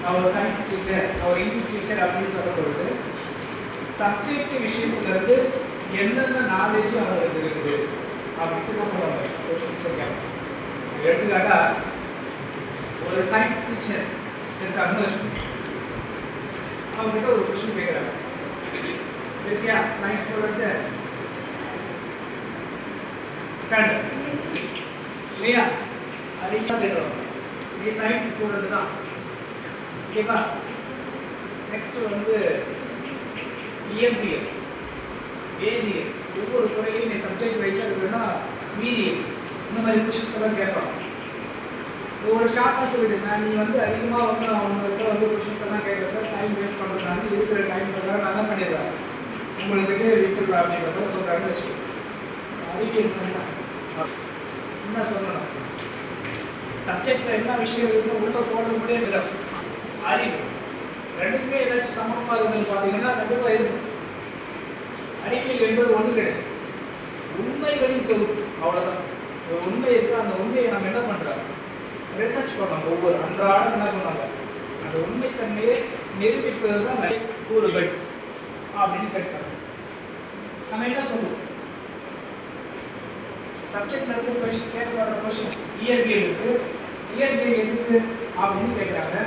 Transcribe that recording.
அவர் science teacher, அவர் English teacher அப்படின்னு சொல்லப்படுது. Subject விஷயத்துலேருந்து எந்தெந்த நாலேஜ் அவங்களுக்கு இருக்குது அப்படின்ட்டு நம்ம கொஸ்டின்ஸ் கேட்கலாம். எடுத்துக்காட்டா ஒரு சயின்ஸ் டீச்சர் இருக்காங்கன்னு வச்சுக்கோங்க. அவங்ககிட்ட ஒரு கொஸ்டின் கேட்குறாங்க, இருக்கியா சயின்ஸ் ஸ்டூடெண்ட் ஸ்டாண்டர்ட் இல்லையா? அதுக்கு தான் கேட்குறோம், நீ சயின்ஸ் ஸ்டூடெண்ட் தான் ஓகேவா? நெக்ஸ்ட் வந்து இயற்பியல், வேதியியல், ஒவ்வொரு துறையிலையும் நீ சப்ஜெக்ட் வைஸாக இருக்குன்னா மீதியல், இந்த மாதிரி கொஸ்டின்ஸ் எல்லாம் கேட்கலாம். ஒரு ஷார்ட்டாக சொல்லிடுங்க, நீ வந்து அதிகமாக வந்து அவங்கள்ட்ட வந்து கொஸ்டின்ஸ் எல்லாம் கேட்குற சார், டைம் வேஸ்ட் பண்ணுறதுனால இருக்கிற டைம் பிரகாரம் நான் தான் பண்ணிடுறேன் உங்களுக்கு விட்டுருக்கலாம் அப்படிங்கிற மாதிரி சொல்கிறாங்கன்னு வச்சுக்கோங்க. அறிவியல் என்ன சொல்லணும், சப்ஜெக்டில் என்ன விஷயம் இருக்குன்னு உள்ள போடுறது முடியாது. அறிவு ரெண்டுக்குமே ஏதாச்சும் சமமாக இருக்குன்னு பார்த்தீங்கன்னா கண்டிப்பாக இருக்கும். அறிவியல் என்பது ஒன்று கிடையாது, உண்மைகளின் தொகுப்பு, அவ்வளோதான். ஒரு உண்மை இருக்குது, அந்த உண்மையை நம்ம என்ன பண்ணுறோம், ரிசர்ச் பண்ணோம். ஒவ்வொரு அன்றாடம் என்ன சொன்னாங்க, அந்த உண்மைத்தன்மையை நிரூபிப்பது தான் கூறுகள் அப்படின்னு கேட்பாங்க. நம்ம என்ன சொல்லுவோம், சப்ஜெக்ட்ல இருந்து கொஸ்டின் கேட்கப்படுற கொஸ்டின்ஸ், இயற்பியல் இருக்கு, இயற்பியல் எதுக்கு அப்படின்னு கேட்குறாங்க.